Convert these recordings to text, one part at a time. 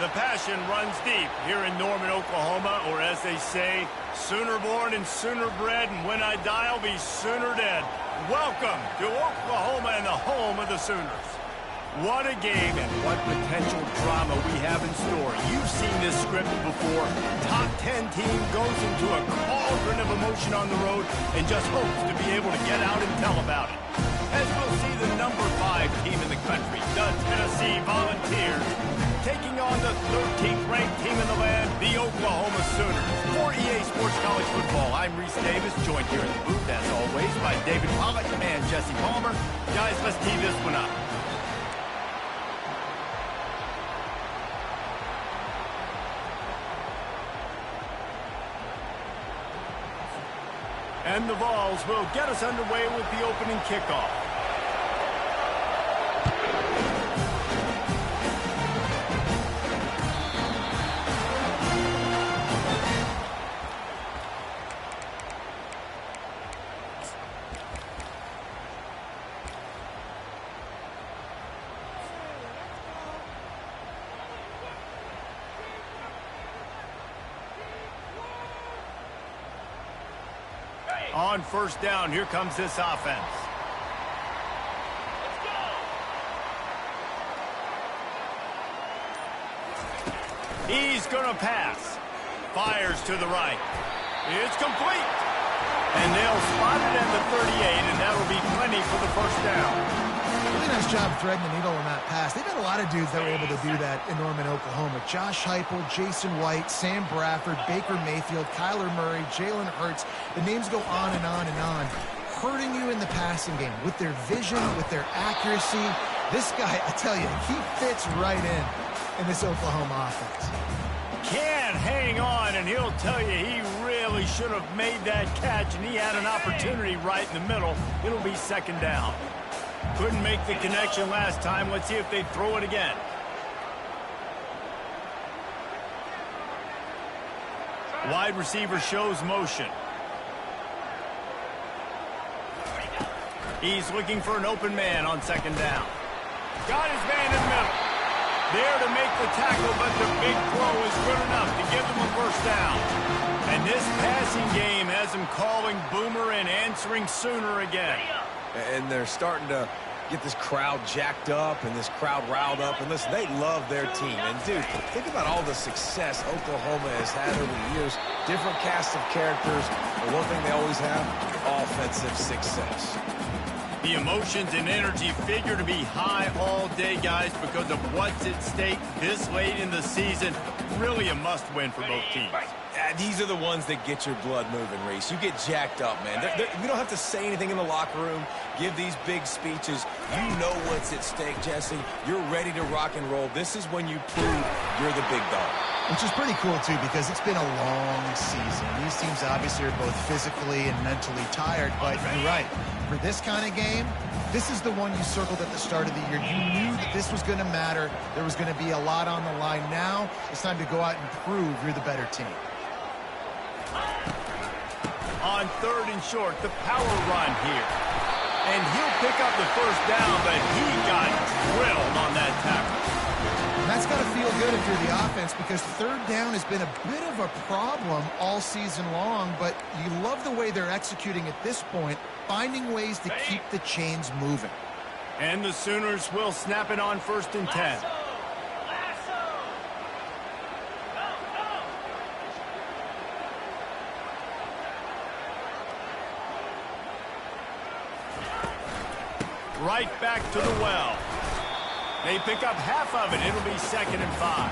The passion runs deep here in Norman, Oklahoma, or as they say, sooner born and sooner bred, and when I die, I'll be sooner dead. Welcome to Oklahoma and the home of the Sooners. What a game and what potential drama we have in store. You've seen this script before. Top 10 team goes into a cauldron of emotion on the road and just hopes to be able to get out and tell about it. As we'll see the number 5 team in the country, the Tennessee Volunteers, taking on the 13th ranked team in the land, the Oklahoma Sooners. For EA Sports College Football, I'm Reese Davis, joined here in the booth, as always, by David Pollock and Jesse Palmer. Guys, let's tee this one up. And the Vols will get us underway with the opening kickoff. On first down, here comes this offense. He's going to pass. Fires to the right. It's complete. And they'll spot it at the 38, and that'll be plenty for the first down. Really nice job threading the needle on that pass. They've got a lot of dudes that were able to do that in Norman, Oklahoma. Josh Heupel, Jason White, Sam Bradford, Baker Mayfield, Kyler Murray, Jalen Hurts. The names go on and on and on. Hurting you in the passing game with their vision, with their accuracy. This guy, I tell you, he fits right in this Oklahoma offense. Can't hang on, and he'll tell you he really should have made that catch, and he had an opportunity right in the middle. It'll be second down. Couldn't make the connection last time. Let's see if they throw it again. Wide receiver shows motion. He's looking for an open man on second down. Got his man in the middle. There to make the tackle, but the big throw is good enough to give them a first down. And this passing game has them calling Boomer and answering Sooner again. And they're starting to get this crowd jacked up and this crowd riled up. And listen, they love their team. And, dude, think about all the success Oklahoma has had over the years. Different cast of characters. But one thing they always have, offensive success. The emotions and energy figure to be high all day, guys, because of what's at stake this late in the season. Really a must-win for both teams. These are the ones that get your blood moving, Reese. You get jacked up, man. We don't have to say anything in the locker room, give these big speeches. You know what's at stake, Jesse. You're ready to rock and roll. This is when you prove you're the big dog. Which is pretty cool, too, because it's been a long season. These teams obviously are both physically and mentally tired, but you're right. For this kind of game, this is the one you circled at the start of the year. You knew that this was going to matter. There was going to be a lot on the line. Now it's time to go out and prove you're the better team. On third and short, the power run here. And he'll pick up the first down, but he got drilled on that tackle. And that's got to feel good if you're the offense, because third down has been a bit of a problem all season long, but you love the way they're executing at this point, finding ways to keep the chains moving. And the Sooners will snap it on first and 10. Right back to the well. They pick up half of it. It'll be second and 5.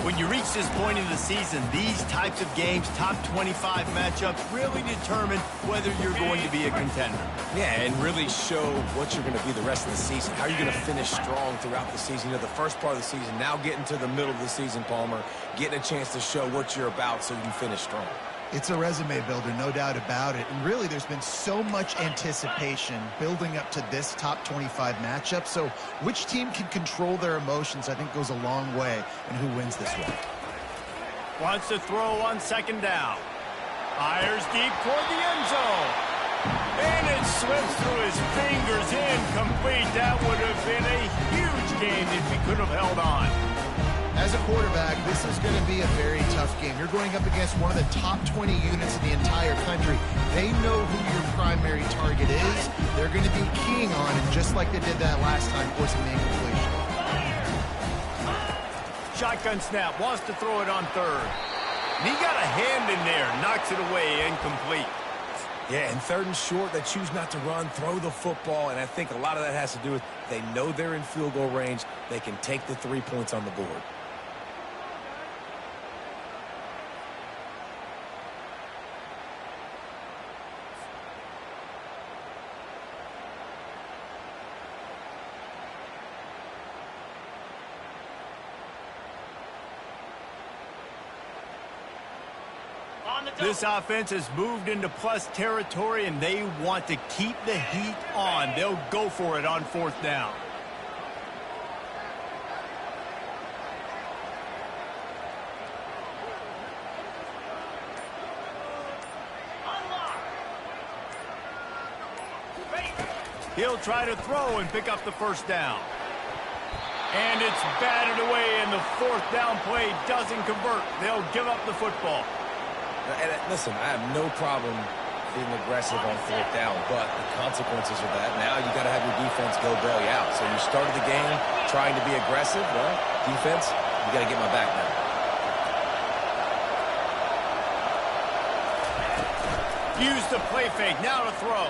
When you reach this point in the season, these types of games, top 25 matchups, really determine whether you're going to be a contender. Yeah, and really show what you're going to be the rest of the season. How are you going to finish strong throughout the season? You know, the first part of the season, now getting to the middle of the season, Palmer, getting a chance to show what you're about so you can finish strong. It's a resume builder, no doubt about it. And really, there's been so much anticipation building up to this top 25 matchup. So which team can control their emotions, I think, goes a long way in who wins this one. Wants to throw on second down. Fires deep toward the end zone. And it slips through his fingers, incomplete. That would have been a huge game if he could have held on. As a quarterback, this is going to be a very tough game. You're going up against one of the top 20 units in the entire country. They know who your primary target is. They're going to be keying on it, just like they did that last time, forcing the incompletion. Shotgun snap, wants to throw it on third. And he got a hand in there, knocks it away, incomplete. Yeah, and third and short, they choose not to run, throw the football, and I think a lot of that has to do with they know they're in field goal range. They can take the 3 points on the board. This offense has moved into plus territory, and they want to keep the heat on. They'll go for it on fourth down. He'll try to throw and pick up the first down. And it's batted away, and the fourth down play doesn't convert. They'll give up the football. And listen, I have no problem being aggressive on fourth down, but the consequences of that, now you got to have your defense go bail you out. So you started the game trying to be aggressive. Well, defense, you got to get my back now. Use the play fake, now to throw.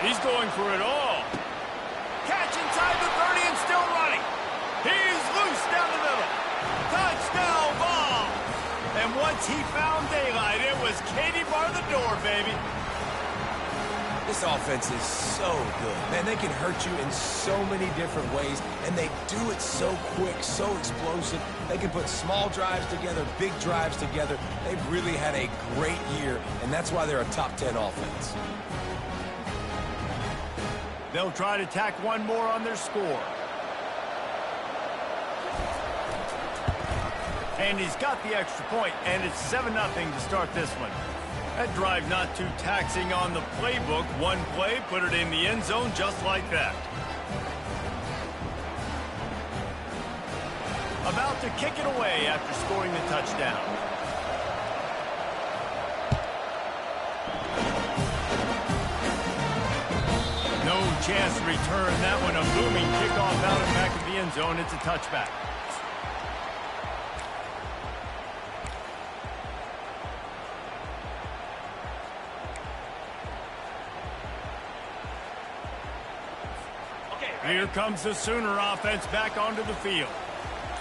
He's going for it all. Catch inside the 30 and still running. He's loose down the middle. Touchdown ball. And once he found daylight, it was Katie bar the door, baby. This offense is so good. Man, they can hurt you in so many different ways, and they do it so quick, so explosive. They can put small drives together, big drives together. They've really had a great year, and that's why they're a top 10 offense. They'll try to tack one more on their score. And he's got the extra point, and it's 7-0 to start this one. That drive not too taxing on the playbook. One play, put it in the end zone just like that. About to kick it away after scoring the touchdown. No chance to return that one. A booming kickoff out and back of the end zone. It's a touchback. Here comes the Sooner offense back onto the field.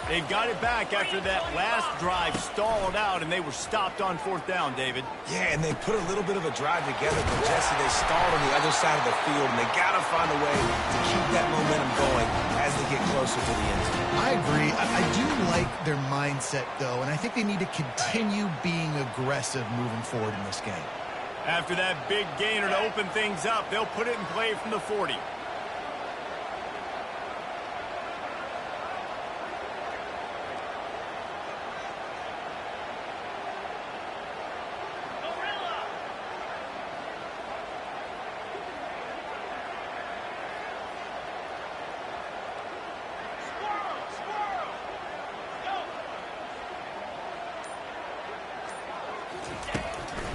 They've got it back after that last drive stalled out, and they were stopped on fourth down, David. Yeah, and they put a little bit of a drive together, but Jesse, they stalled on the other side of the field, and they got to find a way to keep that momentum going as they get closer to the end zone. I agree. I do like their mindset, though, and I think they need to continue being aggressive moving forward in this game. After that big gainer to open things up, they'll put it in play from the 40.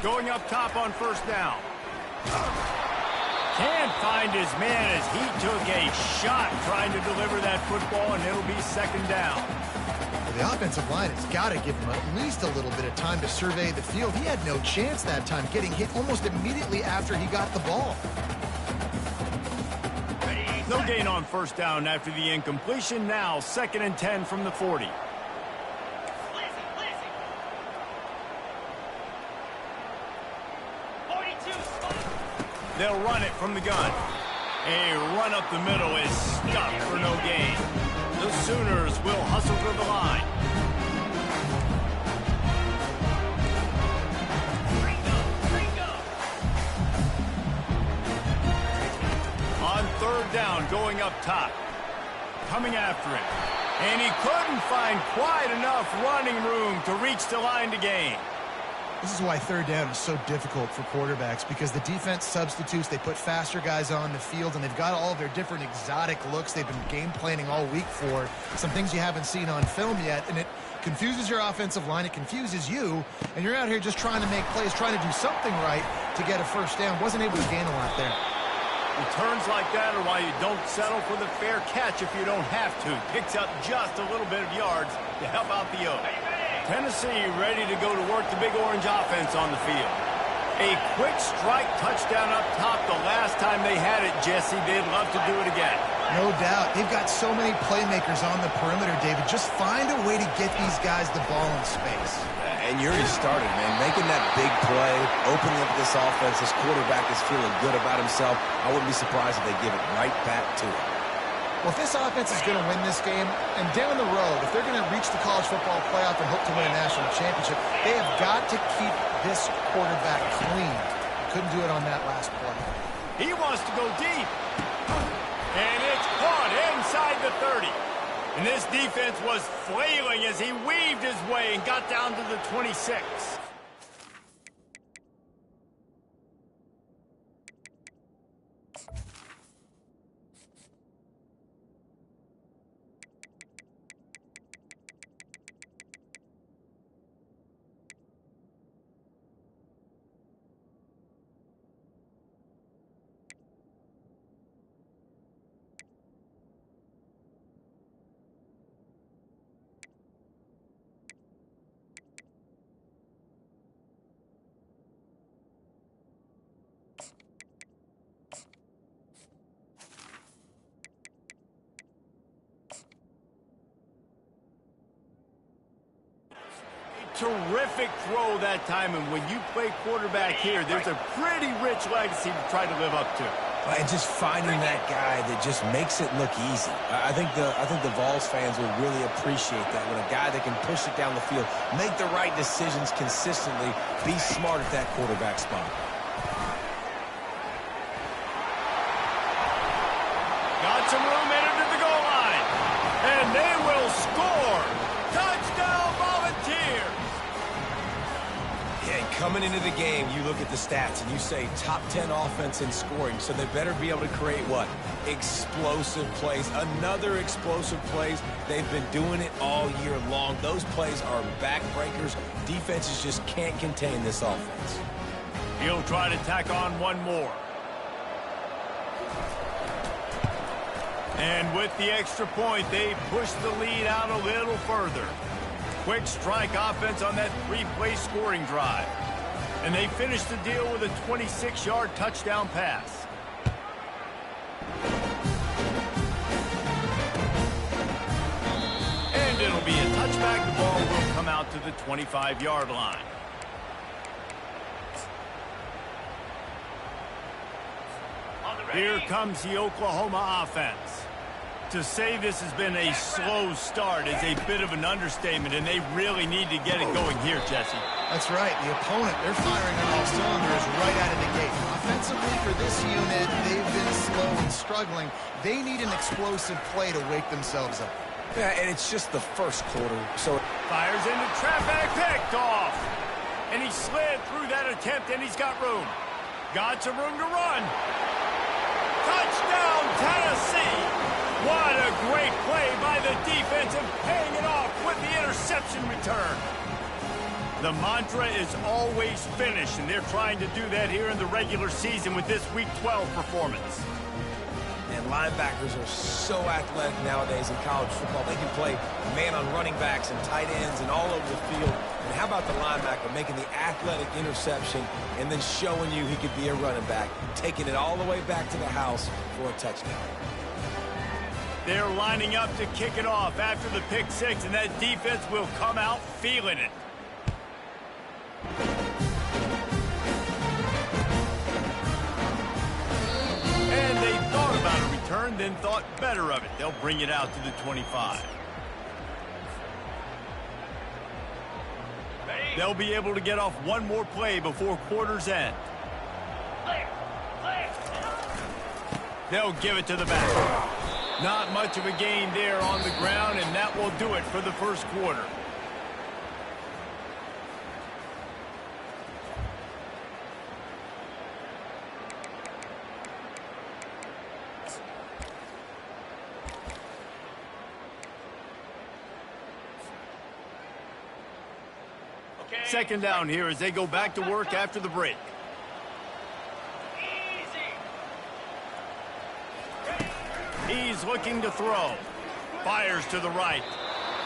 Going up top on first down. Can't find his man as he took a shot trying to deliver that football, and it'll be second down. The offensive line has got to give him at least a little bit of time to survey the field. He had no chance that time, getting hit almost immediately after he got the ball. No gain on first down after the incompletion. Now 2nd and 10 from the 40. They'll run it from the gun. A run up the middle is stopped for no gain. The Sooners will hustle to the line. On third down, going up top. Coming after him. And he couldn't find quite enough running room to reach the line to gain. This is why third down is so difficult for quarterbacks, because the defense substitutes, they put faster guys on the field, and they've got all of their different exotic looks they've been game planning all week for, some things you haven't seen on film yet, and it confuses your offensive line, it confuses you, and you're out here just trying to make plays, trying to do something right to get a first down. Wasn't able to gain a lot there. Returns like that are why you don't settle for the fair catch if you don't have to. Picks up just a little bit of yards to help out the O. Tennessee ready to go to work the big orange offense on the field. A quick strike touchdown up top the last time they had it, Jesse. They'd love to do it again. No doubt. They've got so many playmakers on the perimeter, David. Just find a way to get these guys the ball in space. And you already started, man. Making that big play, opening up this offense, this quarterback is feeling good about himself. I wouldn't be surprised if they give it right back to him. Well, if this offense is going to win this game, and down the road, if they're going to reach the college football playoff and hope to win a national championship, they have got to keep this quarterback clean. Couldn't do it on that last play. He wants to go deep. And it's caught inside the 30. And this defense was flailing as he weaved his way and got down to the 26. Terrific throw that time, and when you play quarterback here, there's a pretty rich legacy to try to live up to. And just finding that guy that just makes it look easy. I think the Vols fans will really appreciate that, when a guy that can push it down the field, make the right decisions consistently, be smart at that quarterback spot. Got some room, entered to the goal line, and they will score. Touchdown, Volunteers! Yeah, coming into the game, you look at the stats and you say top 10 offense in scoring, so they better be able to create what? Explosive plays. Another explosive plays. They've been doing it all year long. Those plays are backbreakers. Defenses just can't contain this offense. He'll try to tack on one more. And with the extra point, they push the lead out a little further. Quick strike offense on that three-play scoring drive. And they finish the deal with a 26-yard touchdown pass. And it'll be a touchback. The ball will come out to the 25-yard line. Here comes the Oklahoma offense. To say this has been a slow start is a bit of an understatement, and they really need to get it going here, Jesse. That's right. The opponent, they're firing on all cylinders right out of the gate. Offensively, for this unit, they've been slow and struggling. They need an explosive play to wake themselves up. Yeah, and it's just the first quarter, so... Fires into traffic, picked off. And he slid through that attempt, and he's got room. Got some room to run. Touchdown, Tennessee! What a great play by the defense, and paying it off with the interception return. The mantra is always finish, and they're trying to do that here in the regular season with this Week 12 performance. And linebackers are so athletic nowadays in college football. They can play man on running backs and tight ends and all over the field. And how about the linebacker making the athletic interception and then showing you he could be a running back, taking it all the way back to the house for a touchdown. They're lining up to kick it off after the pick six, and that defense will come out feeling it. And they thought about a return, then thought better of it. They'll bring it out to the 25. They'll be able to get off one more play before quarter's end. They'll give it to the back. Not much of a gain there on the ground, and that will do it for the first quarter. Second down here as they go back to work after the break. He's looking to throw. Fires to the right.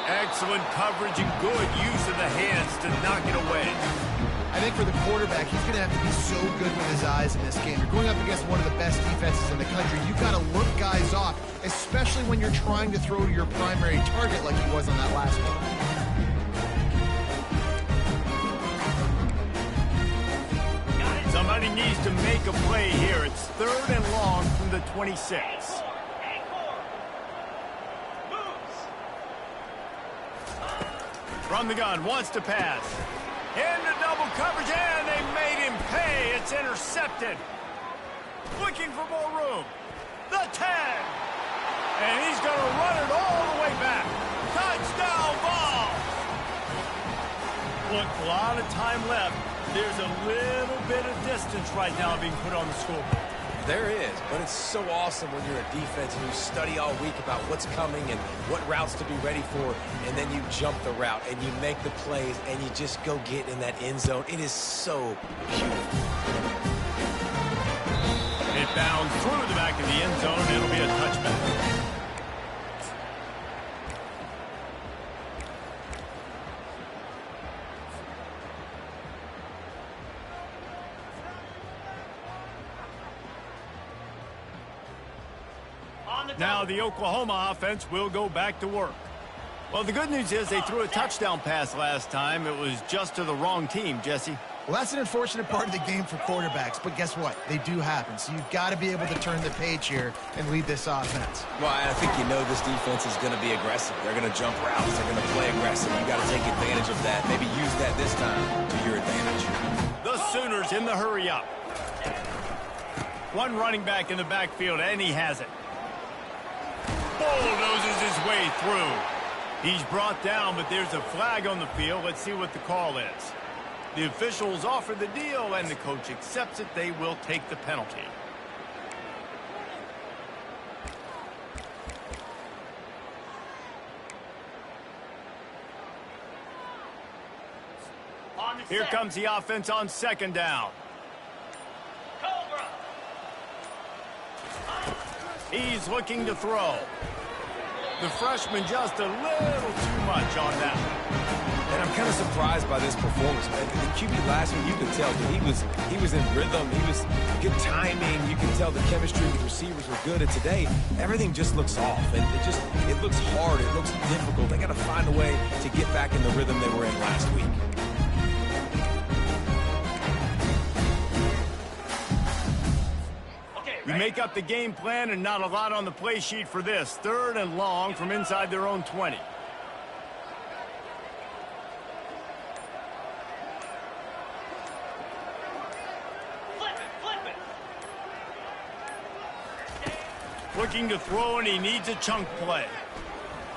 Excellent coverage and good use of the hands to knock it away. I think for the quarterback, he's going to have to be so good with his eyes in this game. You're going up against one of the best defenses in the country. You've got to look guys off, especially when you're trying to throw to your primary target like he was on that last one. Somebody needs to make a play here. It's 3rd and long from the 26. From the gun, wants to pass. Into double coverage, and they made him pay. It's intercepted. Looking for more room. The 10. And he's going to run it all the way back. Touchdown ball. Look, a lot of time left. There's a little bit of distance right now being put on the scoreboard. There is, but it's so awesome when you're a defense and you study all week about what's coming and what routes to be ready for, and then you jump the route and you make the plays and you just go get in that end zone. It is so beautiful. It bounds through the back of the end zone. It'll be a touchback. Now the Oklahoma offense will go back to work. Well, the good news is they threw a touchdown pass last time. It was just to the wrong team, Jesse. Well, that's an unfortunate part of the game for quarterbacks, but guess what? They do happen. So you've got to be able to turn the page here and lead this offense. Well, I think you know this defense is going to be aggressive. They're going to jump routes. They're going to play aggressive. You got to take advantage of that. Maybe use that this time to your advantage. The Sooners in the hurry up. One running back in the backfield, and he has it. Bulldozes his way through. He's brought down, but there's a flag on the field. Let's see what the call is. The officials offer the deal, and the coach accepts it. They will take the penalty. Here comes the offense on second down. He's looking to throw. The freshman just a little too much on that one. And I'm kind of surprised by this performance, man. The QB last week, you could tell he was in rhythm. He was good timing. You can tell the chemistry with receivers were good. And today, everything just looks off. And it looks hard. It looks difficult. They got to find a way to get back in the rhythm they were in last week. You make up the game plan and not a lot on the play sheet for this. 3rd and long from inside their own 20. Flip it. Looking to throw, and he needs a chunk play.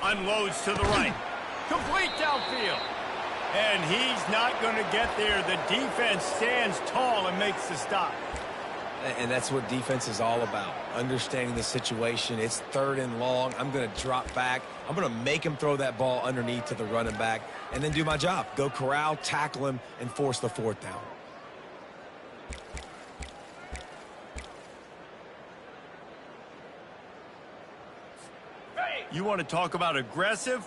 Unloads to the right. Complete downfield. And he's not going to get there. The defense stands tall and makes the stop. And that's what defense is all about, understanding the situation. It's 3rd and long. I'm going to drop back. I'm going to make him throw that ball underneath to the running back and then do my job. Go corral, tackle him, and force the 4th down. You want to talk about aggressive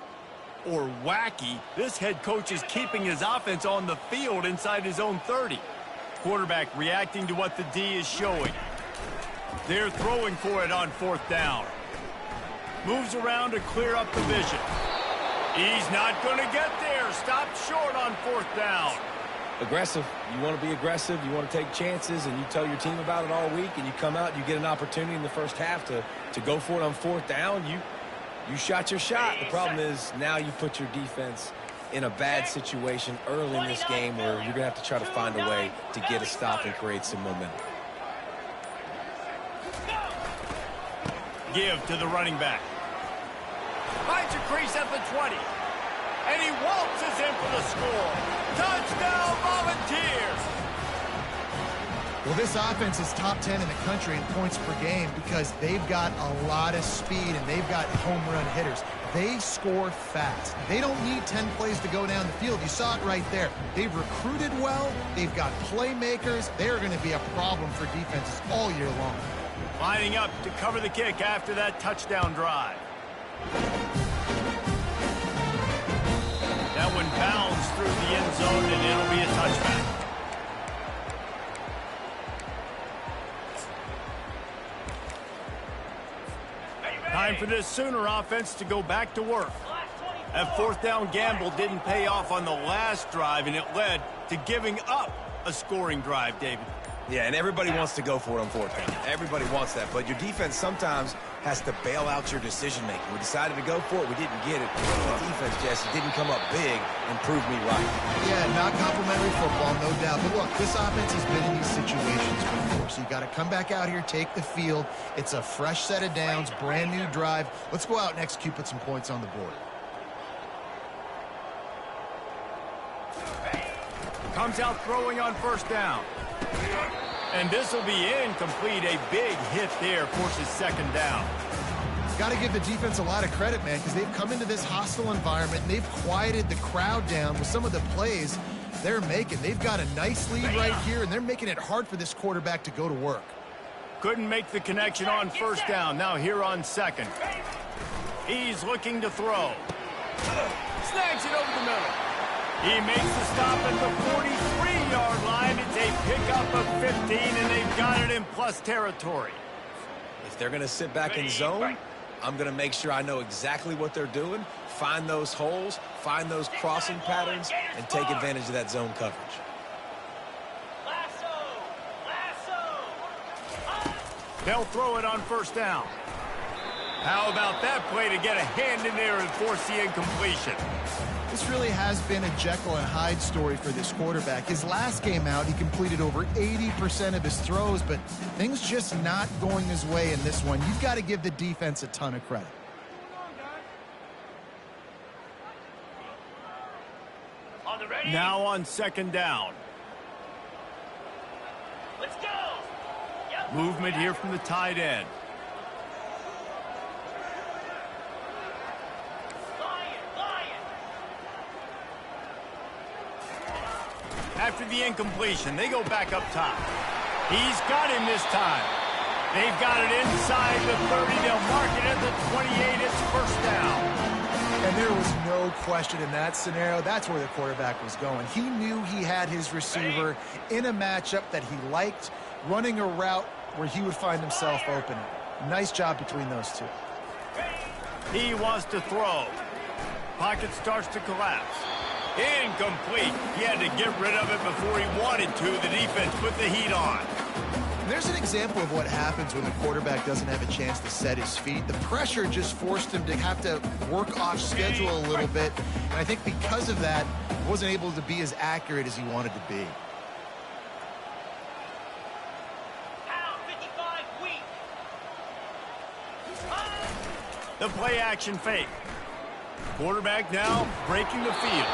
or wacky? This head coach is keeping his offense on the field inside his own 30. Quarterback reacting to what the D is showing. They're throwing for it on 4th down. Moves around to clear up the vision. He's not going to get there. Stopped short on 4th down. Aggressive. You want to be aggressive. You want to take chances, and you tell your team about it all week, and you come out and you get an opportunity in the first half to go for it on 4th down. You shot your shot. The problem is now you put your defense in a bad situation early in this game where you're going to have to try to find a way to get a stop and create some momentum. Give to the running back. Finds a crease at the 20. And he waltzes in for the score. Touchdown, Volunteers! Well, this offense is top 10 in the country in points per game because they've got a lot of speed and they've got home run hitters. They score fast. They don't need 10 plays to go down the field. You saw it right there. They've recruited well. They've got playmakers. They're going to be a problem for defenses all year long. Lining up to cover the kick after that touchdown drive. That one bounds through the end zone, and it'll be a touchback. Time for this Sooner offense to go back to work. That fourth down gamble didn't pay off on the last drive, and it led to giving up a scoring drive, David. Yeah, and everybody wants to go for it on fourth down. Everybody wants that, but your defense sometimes has to bail out your decision-making. We decided to go for it. We didn't get it. The defense, Jesse, didn't come up big and prove me right. Yeah, not complimentary football, no doubt. But look, this offense has been in these situations before, so you got to come back out here, take the field. It's a fresh set of downs, brand new drive. Let's go out and execute, put some points on the board. Comes out throwing on first down. And this will be incomplete. A big hit there, forces second down. Got to give the defense a lot of credit, man, because they've come into this hostile environment and they've quieted the crowd down with some of the plays they're making. They've got a nice lead right here, and they're making it hard for this quarterback to go to work. Couldn't make the connection on first down. Now here on second. He's looking to throw. Snags it over the middle. He makes the stop at the 43-yard line. It's a pickup of 15, and they've got it in plus territory. If they're going to sit back in zone, I'm going to make sure I know exactly what they're doing, find those holes, find those crossing patterns, and take advantage of that zone coverage. They'll throw it on first down. How about that play to get a hand in there and force the incompletion? This really has been a Jekyll and Hyde story for this quarterback. His last game out, he completed over 80% of his throws, but things just not going his way in this one. You've got to give the defense a ton of credit. Now on second down. Let's go. Yep. Movement here from the tight end. After the incompletion, they go back up top. He's got him this time. They've got it inside the 30. They'll mark it at the 28. It's first down. And there was no question in that scenario. That's where the quarterback was going. He knew he had his receiver in a matchup that he liked, running a route where he would find himself open. Nice job between those two. He wants to throw. Pocket starts to collapse. Incomplete. He had to get rid of it before he wanted to. The defense put the heat on. There's an example of what happens when the quarterback doesn't have a chance to set his feet. The pressure just forced him to have to work off schedule a little bit. And I think because of that, he wasn't able to be as accurate as he wanted to be. The play action fake. Quarterback now breaking the field.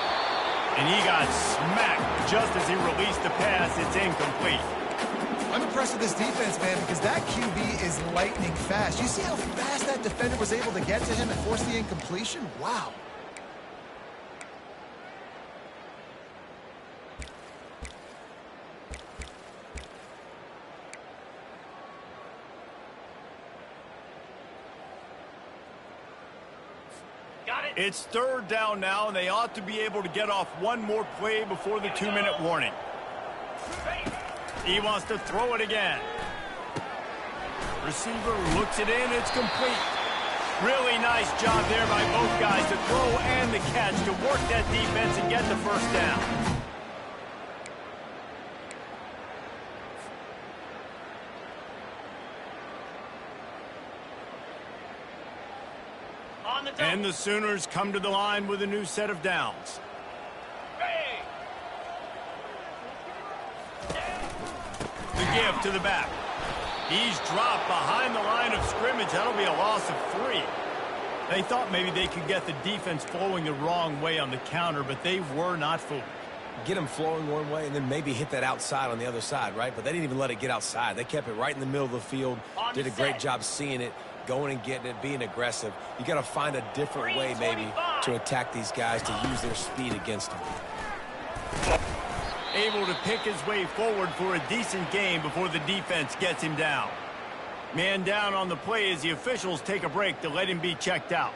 And he got smacked just as he released the pass. It's incomplete. I'm impressed with this defense, man, because that QB is lightning fast. You see how fast that defender was able to get to him and force the incompletion? Wow. It's third down now, and they ought to be able to get off one more play before the 2-minute warning. He wants to throw it again. Receiver looks it in. It's complete. Really nice job there by both guys to throw and the catch to work that defense and get the first down. And the Sooners come to the line with a new set of downs. The give to the back. He's dropped behind the line of scrimmage. That'll be a loss of 3. They thought maybe they could get the defense flowing the wrong way on the counter, but they were not fooled. get them flowing one way, and then maybe hit that outside on the other side, right? But they didn't even let it get outside. They kept it right in the middle of the field, did a great job seeing it, going and getting it, being aggressive. You got to find a different way maybe to attack these guys, to use their speed against them. Able to pick his way forward for a decent game before the defense gets him down. Man down on the play as the officials take a break to let him be checked out.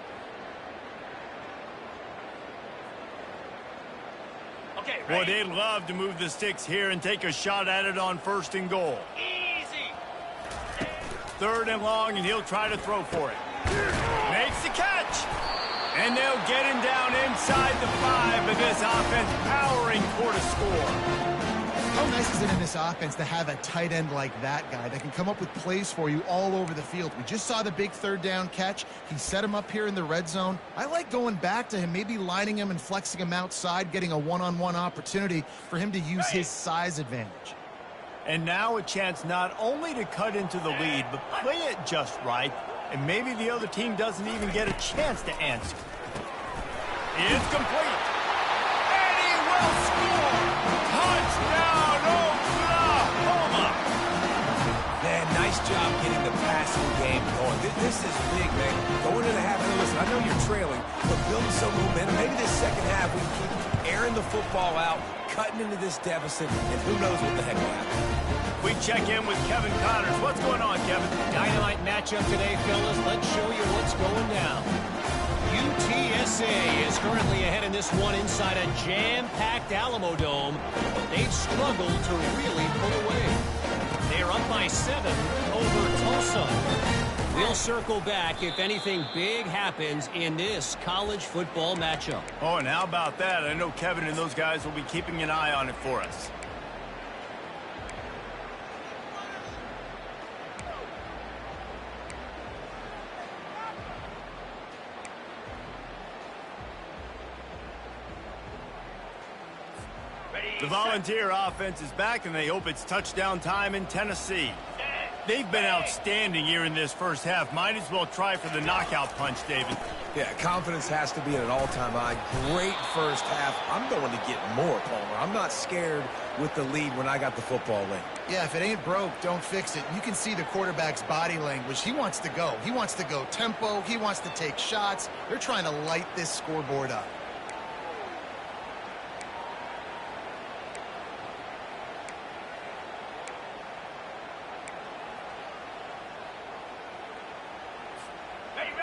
Okay, Boy, ready? they'd love to move the sticks here and take a shot at it on 1st and goal. Easy. 3rd and long, and he'll try to throw for it. Makes the catch. And they'll get him down inside the 5, but this offense powering toward a score. How nice is it in this offense to have a tight end like that guy that can come up with plays for you all over the field? We just saw the big 3rd down catch. He set him up here in the red zone. I like going back to him, maybe lining him and flexing him outside, getting a one-on-one opportunity for him to use his size advantage. And now a chance not only to cut into the lead, but play it just right, and maybe the other team doesn't even get a chance to answer. It's complete. And he will score. Touchdown, Oklahoma. Man, nice job getting the passing game going. This is big, man. Going into the half, and listen, I know you're trailing, but building some momentum. Maybe this second half we keep airing the football out, cutting into this deficit, and who knows what the heck will happen. We check in with Kevin Connors. What's going on, Kevin? Dynamite matchup today, fellas. Let's show you what's going down. UTSA is currently ahead in this one inside a jam-packed Alamo Dome. They've struggled to really pull away. They're up by 7 over Tulsa. We'll circle back if anything big happens in this college football matchup. Oh, and how about that? I know Kevin and those guys will be keeping an eye on it for us. The Volunteer offense is back, and they hope it's touchdown time in Tennessee. They've been outstanding here in this first half. Might as well try for the knockout punch, David. Yeah, confidence has to be at an all-time high. Great first half. I'm going to get more, Palmer. I'm not scared with the lead when I got the football late. Yeah, if it ain't broke, don't fix it. You can see the quarterback's body language. He wants to go. He wants to go tempo. He wants to take shots. They're trying to light this scoreboard up.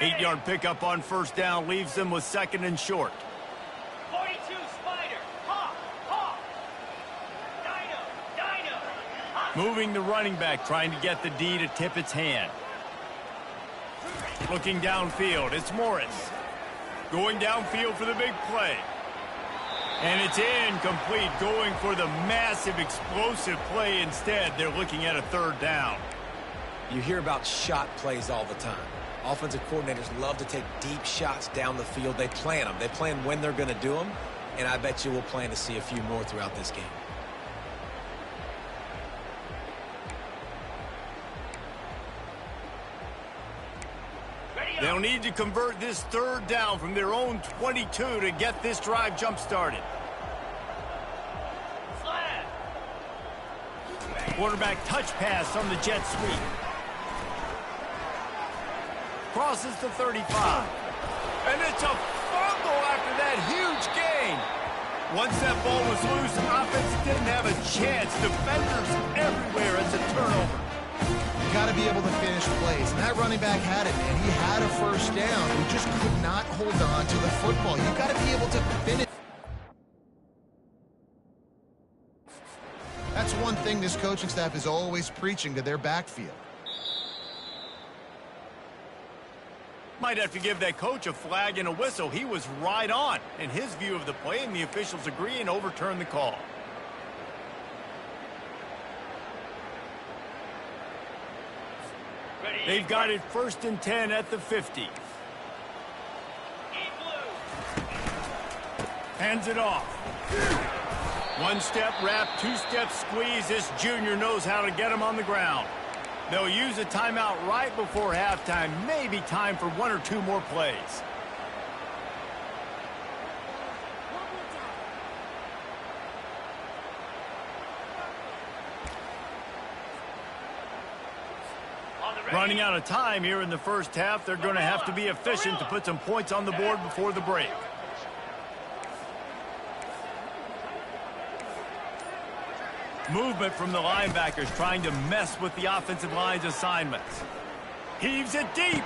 Ready. 8-yard pickup on 1st down leaves them with 2nd and short. 42, Spider. Hawk, Hawk. Dino, Hawk. Moving the running back, trying to get the D to tip its hand. Looking downfield, it's Morris. Going downfield for the big play. And it's incomplete, going for the massive explosive play instead. They're looking at a 3rd down. You hear about shot plays all the time. Offensive coordinators love to take deep shots down the field. They plan them. They plan when they're going to do them, and I bet you we'll plan to see a few more throughout this game. They'll need to convert this 3rd down from their own 22 to get this drive jump-started. Quarterback touch pass on the jet sweep. Crosses the 35. And it's a fumble after that huge gain. Once that ball was loose, offense didn't have a chance. Defenders everywhere. It's a turnover. You got to be able to finish plays. And that running back had it, man. He had a 1st down. He just could not hold on to the football. You got to be able to finish. That's one thing this coaching staff is always preaching to their backfield. Might have to give that coach a flag and a whistle. He was right on in his view of the play, and the officials agree and overturn the call. They've got it 1st and 10 at the 50. Hands it off. 1-step wrap, 2-step squeeze. This junior knows how to get him on the ground. They'll use a timeout right before halftime. Maybe time for 1 or 2 more plays. Running out of time here in the first half. They're going to have to be efficient to put some points on the board before the break. Movement from the linebackers trying to mess with the offensive line's assignments. Heaves it deep.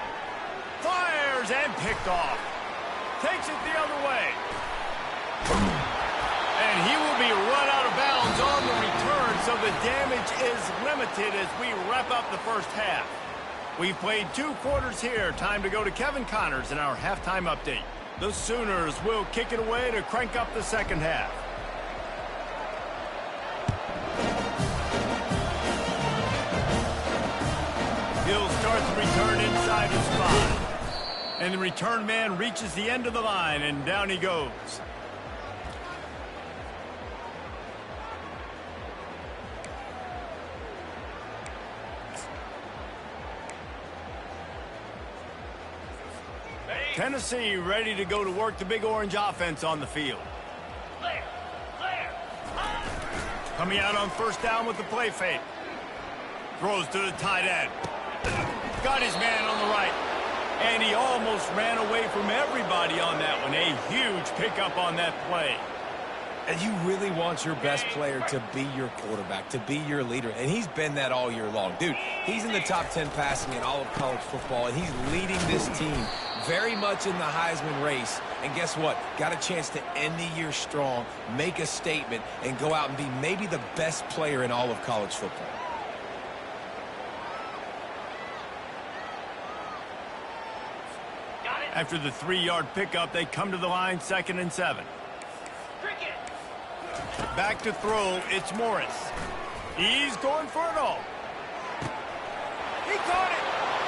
Fires and picked off. Takes it the other way. And he will be run out of bounds on the return, so the damage is limited as we wrap up the first half. We've played 2 quarters here. Time to go to Kevin Connors in our halftime update. The Sooners will kick it away to crank up the second half. He'll start the return inside his 5. And the return man reaches the end of the line, and down he goes. Tennessee ready to go to work the Big Orange offense on the field. Coming out on first down with the play fake. Throws to the tight end. Got his man on the right. And he almost ran away from everybody on that one. A huge pickup on that play. And you really want your best player to be your quarterback, to be your leader. And he's been that all year long. Dude, he's in the top 10 passing in all of college football, and he's leading this team very much in the Heisman race. And guess what? Got a chance to end the year strong, make a statement, and go out and be maybe the best player in all of college football. After the 3-yard pickup, they come to the line, 2nd and 7. Back to throw, it's Morris. He's going for it all. He caught it.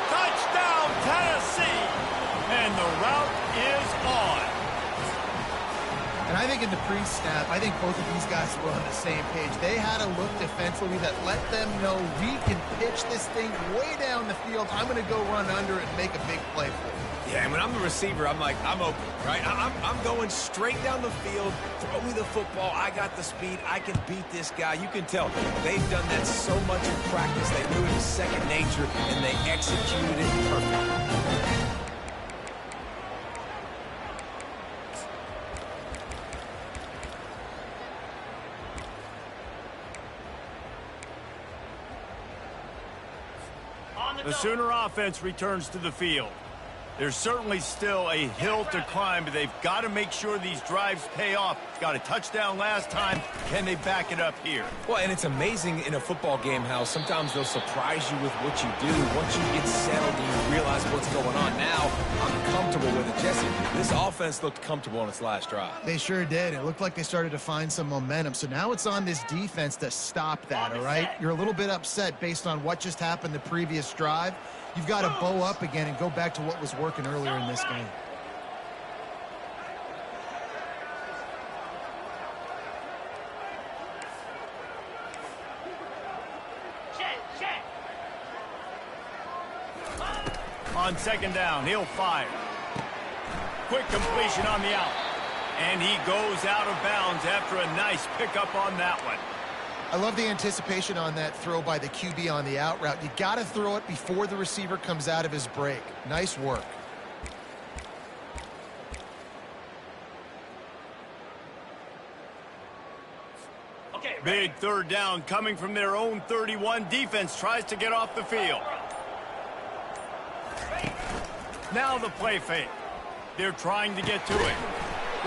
Touchdown, Tennessee. And the route is on. And I think in the pre-snap, I think both of these guys were on the same page. They had a look defensively that let them know we can pitch this thing way down the field. I'm going to go run under it and make a big play for it. Yeah, and when I'm the receiver, I'm like, I'm open, right? I'm going straight down the field. Throw me the football. I got the speed. I can beat this guy. You can tell they've done that so much in practice. They knew it was second nature, and they executed it perfectly. The Sooner offense returns to the field. There's certainly still a hill to climb, but they've got to make sure these drives pay off. Got a touchdown last time. Can they back it up here? Well, and it's amazing in a football game how sometimes they'll surprise you with what you do. Once you get settled and you realize what's going on, now I'm comfortable with it. Jesse, this offense looked comfortable on its last drive. They sure did. It looked like they started to find some momentum. So now it's on this defense to stop that, all right? You're a little bit upset based on what just happened the previous drive. You've got to bow up again and go back to what was working earlier in this game. On 2nd down, he'll fire. Quick completion on the out. And he goes out of bounds after a nice pickup on that one. I love the anticipation on that throw by the QB on the out route. You got to throw it before the receiver comes out of his break. Nice work. Okay, big 3rd down coming from their own 31. Defense tries to get off the field. Now the play fake. They're trying to get to it.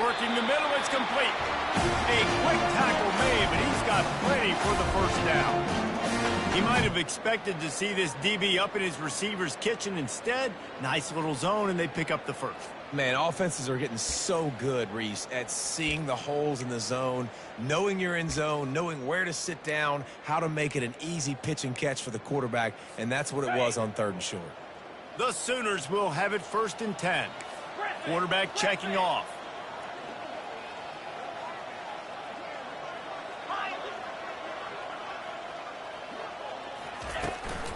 Working the middle, it's complete. A quick tackle made, but he's got plenty for the first down. He might have expected to see this DB up in his receiver's kitchen. Instead, nice little zone, and they pick up the first. Man, offenses are getting so good, Reese, at seeing the holes in the zone, knowing you're in zone, knowing where to sit down, how to make it an easy pitch and catch for the quarterback, and that's what it was on 3rd and short. The Sooners will have it 1st and 10. Quarterback checking off.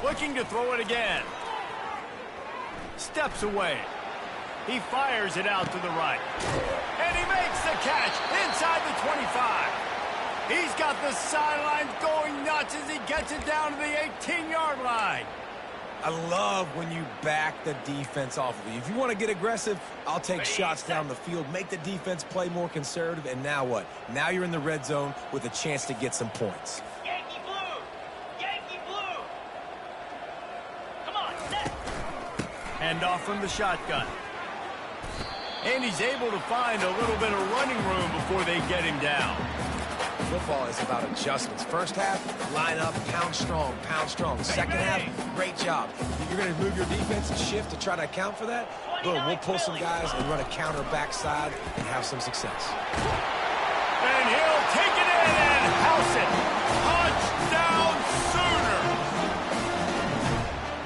Looking to throw it again. Steps away. He fires it out to the right. And he makes the catch inside the 25. He's got the sidelines going nuts as he gets it down to the 18-yard line. I love when you back the defense off of you. If you want to get aggressive, I'll take shots down the field, make the defense play more conservative, and now what? Now you're in the red zone with a chance to get some points. Yankee blue! Yankee blue! Come on, set! Hand off from the shotgun. And he's able to find a little bit of running room before they get him down. Football is about adjustments. First half, line up, pound strong, pound strong. Second half, great job. You're going to move your defense and shift to try to account for that? Boom, we'll pull some guys and run a counter backside and have some success. And he'll take it in and house it. Touchdown Sooner!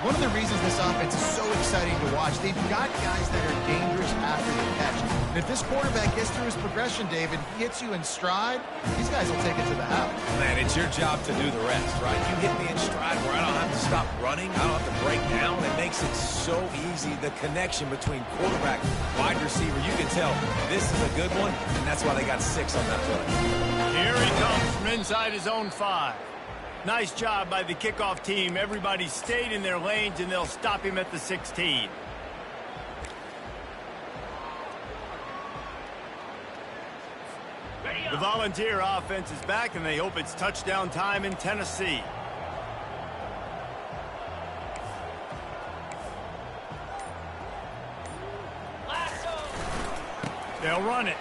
One of the reasons this offense is so exciting to watch, they've got guys that are dangerous after the catch. And if this quarterback gets through his progression, David, hits you in stride, these guys will take it to the house. Man, it's your job to do the rest, right? You hit me in stride where I don't have to stop running. I don't have to break down. It makes it so easy. The connection between quarterback, wide receiver, you can tell this is a good one, and that's why they got 6 on that play. Here he comes from inside his own 5. Nice job by the kickoff team. Everybody stayed in their lanes, and they'll stop him at the 16. The Volunteer offense is back, and they hope it's touchdown time in Tennessee. They'll run it.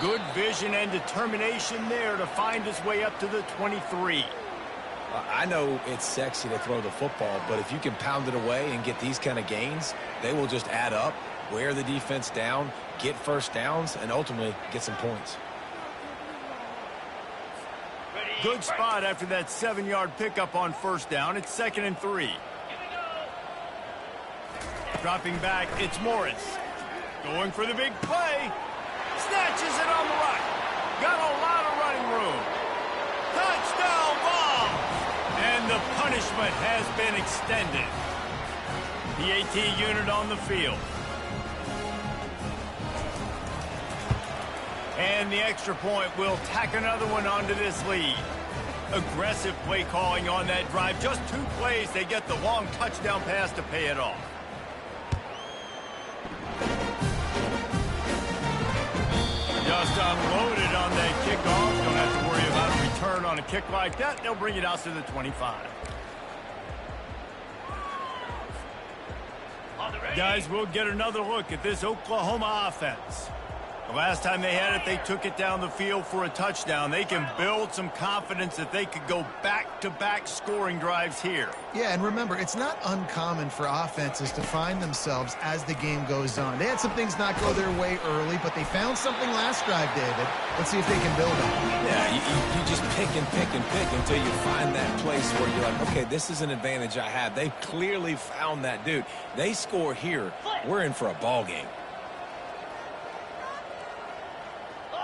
Good vision and determination there to find his way up to the 23. I know it's sexy to throw the football, but if you can pound it away and get these kind of gains, they will just add up, wear the defense down, get first downs, and ultimately get some points. Good spot after that 7-yard pickup on first down. It's 2nd and 3. Dropping back, it's Morris. Going for the big play. Snatches it on the right. Got a lot of running room. Touchdown ball! And the punishment has been extended. The AT unit on the field. And the extra point will tack another one onto this lead. Aggressive play calling on that drive. Just 2 plays, they get the long touchdown pass to pay it off. Just unloaded on that kickoff. Don't have to worry about a return on a kick like that. They'll bring it out to the 25. Guys, we'll get another look at this Oklahoma offense. The last time they had it, they took it down the field for a touchdown. They can build some confidence that they could go back-to-back scoring drives here. Yeah, and remember, it's not uncommon for offenses to find themselves as the game goes on. They had some things not go their way early, but they found something last drive, David. Let's see if they can build on it. Yeah, you just pick and pick and pick until you find that place where you're like, okay, this is an advantage I have. They clearly found that, dude. They score here, we're in for a ball game.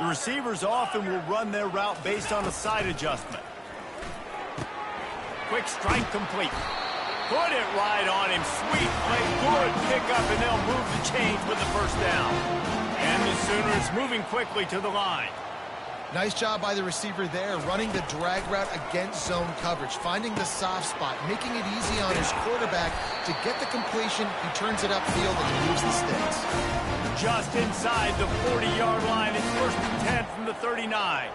The receivers often will run their route based on a side adjustment. Quick strike complete. Put it right on him. Sweet play. Good pickup, and they'll move the chains with the first down. And the Sooners moving quickly to the line. Nice job by the receiver there, running the drag route against zone coverage, finding the soft spot, making it easy on his quarterback to get the completion. He turns it upfield and he moves the sticks. Just inside the 40-yard line. It's 1st and 10 from the 39.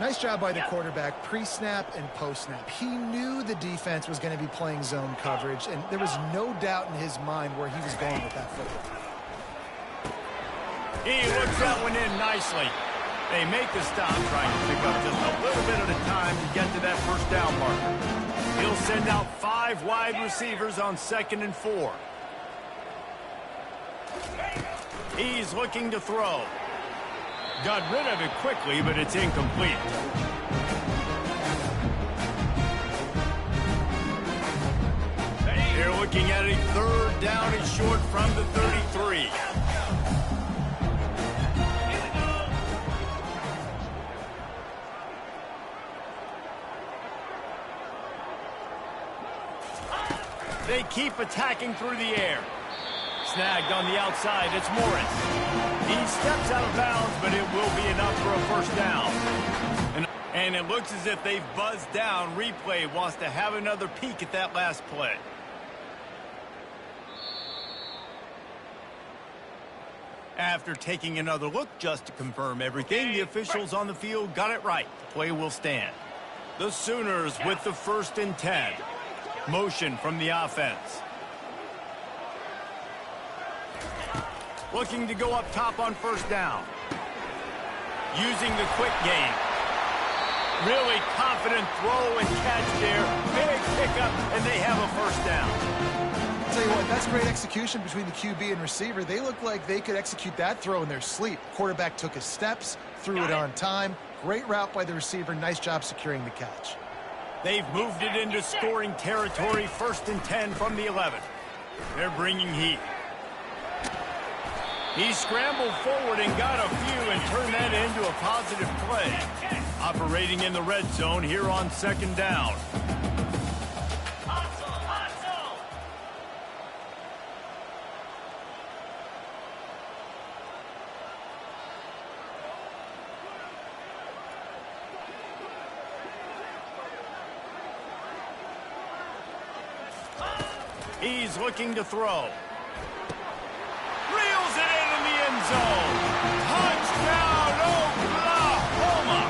Nice job by the quarterback, pre-snap and post-snap. He knew the defense was going to be playing zone coverage, and there was no doubt in his mind where he was going with that football. He looks that one in nicely. They make the stop, trying to pick up just a little bit at a time to get to that first down marker. He'll send out 5 wide receivers on 2nd and 4. He's looking to throw. Got rid of it quickly, but it's incomplete. They're looking at a 3rd down and short from the 33. They keep attacking through the air. Snagged on the outside, it's Morris. He steps out of bounds, but it will be enough for a first down. And it looks as if they've buzzed down. Replay wants to have another peek at that last play. After taking another look just to confirm everything, the officials on the field got it right. The play will stand. The Sooners with the 1st and 10. Motion from the offense. Looking to go up top on 1st down. Using the quick game. Really confident throw and catch there. Big pickup, and they have a 1st down. I'll tell you what, that's great execution between the QB and receiver. They look like they could execute that throw in their sleep. Quarterback took his steps, threw it on time. Great route by the receiver. Nice job securing the catch. They've moved it into scoring territory. 1st and 10 from the 11. They're bringing heat. He scrambled forward and got a few and turned that into a positive play. Operating in the red zone here on 2nd down. He's looking to throw. Reels it into the end zone. Touchdown, Oklahoma!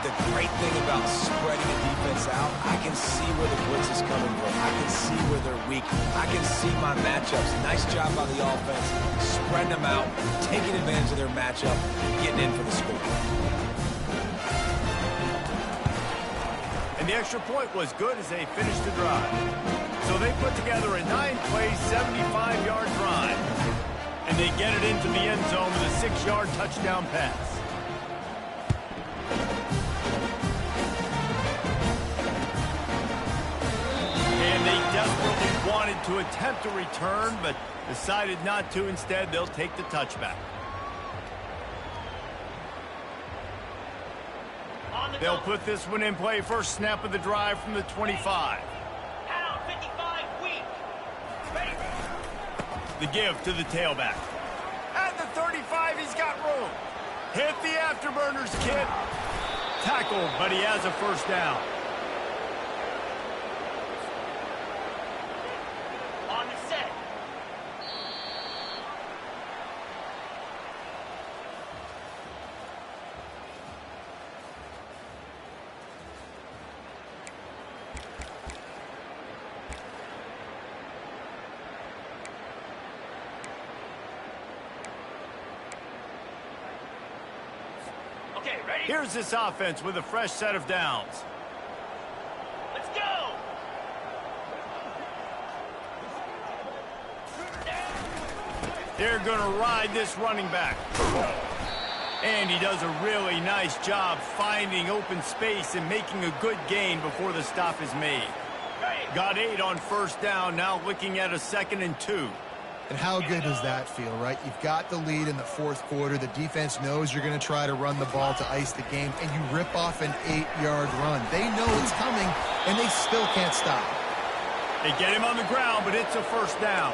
The great thing about spreading a defense out, I can see where the blitz is coming from. I can see where they're weak. I can see my matchups. Nice job by the offense, spreading them out, taking advantage of their matchup, getting in for the score. And the extra point was good as they finished the drive. So they put together a 9-play, 75-yard drive. And they get it into the end zone with a 6-yard touchdown pass. And they desperately wanted to attempt a return, but decided not to. Instead, they'll take the touchback. They'll put this one in play. First snap of the drive from the 25. The give to the tailback. At the 35, he's got room. Hit the afterburners, kid. Tackled, but he has a 1st down. On the set. Okay, ready? Here's this offense with a fresh set of downs. Let's go! They're going to ride this running back. And he does a really nice job finding open space and making a good gain before the stop is made. Got 8 on 1st down, now looking at a 2nd and 2. And how good does that feel, right? You've got the lead in the 4th quarter. The defense knows you're going to try to run the ball to ice the game, and you rip off an 8-yard run. They know it's coming, and they still can't stop. They get him on the ground, but it's a 1st down.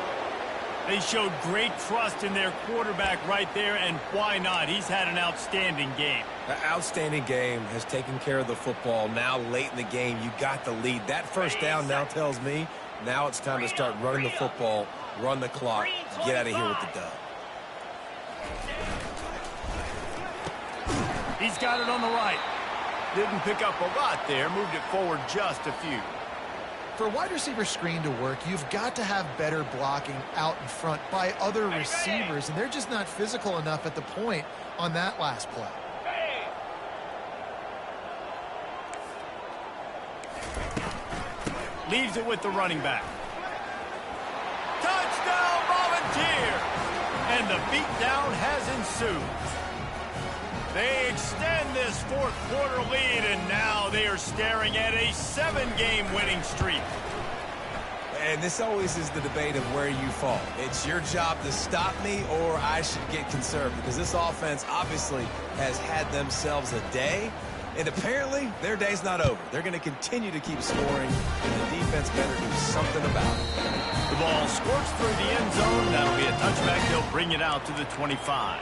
They showed great trust in their quarterback right there, and why not? He's had an outstanding game. An outstanding game, has taken care of the football. Now late in the game, you got the lead. That 1st down now tells me now it's time to start running the football, run the clock, get out of here with the dub. He's got it on the right. Didn't pick up a lot there, moved it forward just a few. For a wide receiver screen to work, you've got to have better blocking out in front by other receivers, and they're just not physical enough at the point on that last play. Leaves it with the running back. Touchdown, Volunteer! And the beatdown has ensued. They extend this 4th quarter lead, and now they are staring at a 7-game winning streak. And this always is the debate of where you fall. It's your job to stop me, or I should get conserved, because this offense obviously has had themselves a day, and apparently their day's not over. They're going to continue to keep scoring, and the defense better do something about it. The ball squirts through the end zone. That'll be a touchback. They'll bring it out to the 25.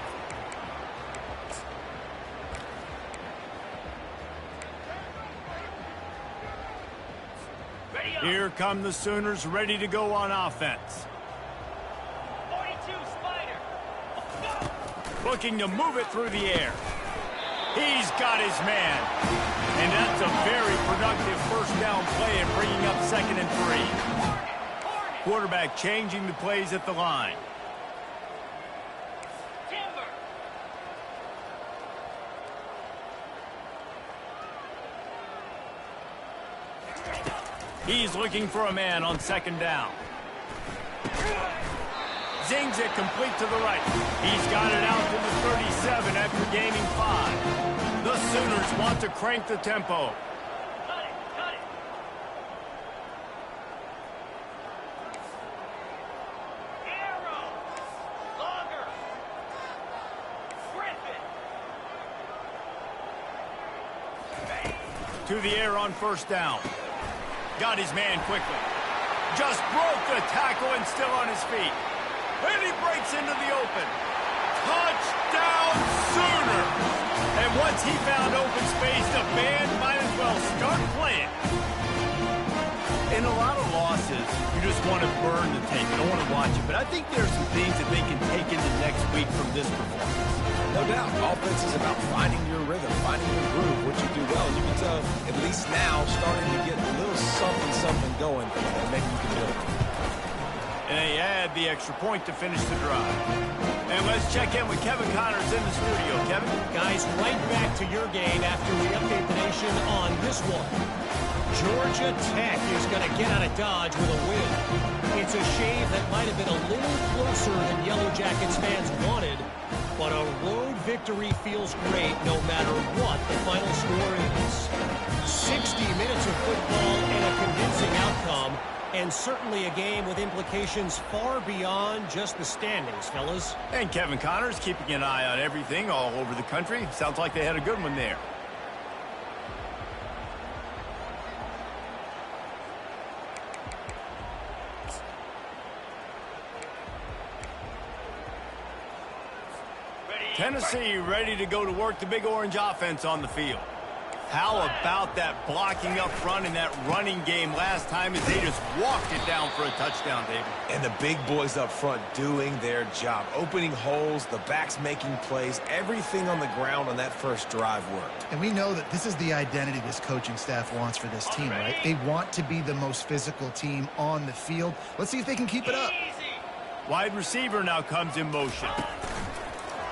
Here come the Sooners ready to go on offense. 42, Spider. Go! Looking to move it through the air. He's got his man. And that's a very productive first down play and bringing up 2nd and 3. Quarterback changing the plays at the line. Timber. He's looking for a man on 2nd down. Zings it complete to the right. He's got it out to the 37 after gaining 5. The Sooners want to crank the tempo. Cut it, cut it. Arrow. Longer. Griffin. To the air on 1st down. Got his man quickly. Just broke the tackle and still on his feet. And he breaks into the open. Touchdown Sooners! And once he found open space, the band might as well start playing. In a lot of losses, you just want to burn the tape. You don't want to watch it. But I think there's some things that they can take into next week from this performance. No doubt. Offense is about finding your rhythm, finding your groove, what you do well. And you can tell, at least now, starting to get a little something going, and maybe you can build it. And they add the extra point to finish the drive. And let's check in with Kevin Connors in the studio. Kevin? Guys, right back to your game after we update the nation on this one. Georgia Tech is going to get out of Dodge with a win. It's a shave that might have been a little closer than Yellow Jackets fans wanted, but a road victory feels great no matter what the final score is. 60 minutes of football and a convincing outcome, and certainly a game with implications far beyond just the standings, fellas. And Kevin Connors keeping an eye on everything all over the country. Sounds like they had a good one there. Tennessee ready to go to work the Big Orange offense on the field. How about that blocking up front and that running game last time as they just walked it down for a touchdown, David? And the big boys up front doing their job. Opening holes, the backs making plays. Everything on the ground on that first drive worked. And we know that this is the identity this coaching staff wants for this team, right? They want to be the most physical team on the field. Let's see if they can keep it up. Easy. Wide receiver now comes in motion.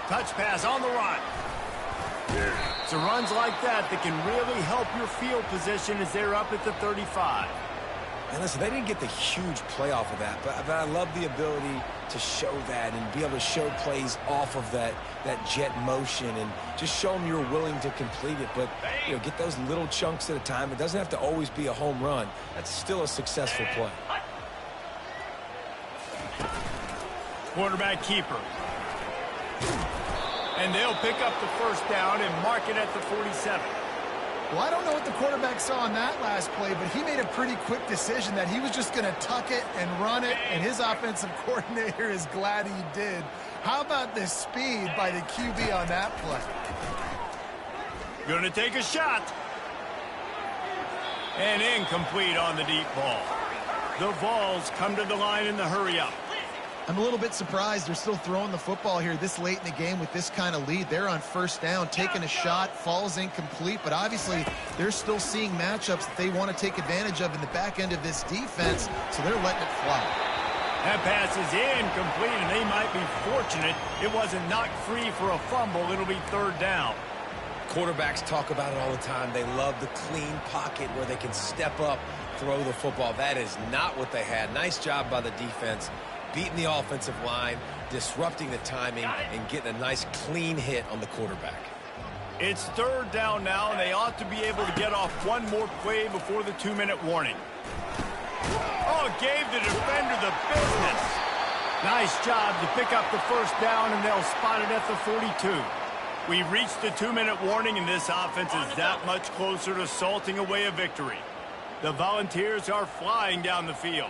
Touch pass on the run. So runs like that can really help your field position as they're up at the 35. And listen, they didn't get the huge play off of that, but I love the ability to show that and be able to show plays off of that jet motion and just show them you're willing to complete it. But, you know, get those little chunks at a time. It doesn't have to always be a home run. That's still a successful play. Quarterback keeper. And they'll pick up the first down and mark it at the 47. Well, I don't know what the quarterback saw on that last play, but he made a pretty quick decision that he was just going to tuck it and run it, and his offensive coordinator is glad he did. How about the speed by the QB on that play? Going to take a shot. And incomplete on the deep ball. The Vols come to the line in the hurry-up. I'm a little bit surprised they're still throwing the football here this late in the game with this kind of lead. They're on first down, taking a shot, falls incomplete, but obviously they're still seeing matchups that they want to take advantage of in the back end of this defense, so they're letting it fly. That pass is incomplete, and they might be fortunate it wasn't knocked free for a fumble. It'll be third down. Quarterbacks talk about it all the time. They love the clean pocket where they can step up, throw the football. That is not what they had. Nice job by the defense, beating the offensive line, disrupting the timing, and getting a nice clean hit on the quarterback. It's third down now, and they ought to be able to get off one more play before the 2-minute warning. Oh, gave the defender the business. Nice job to pick up the first down, and they'll spot it at the 42. We've reached the 2-minute warning, and this offense is that much closer to salting away a victory. The Volunteers are flying down the field.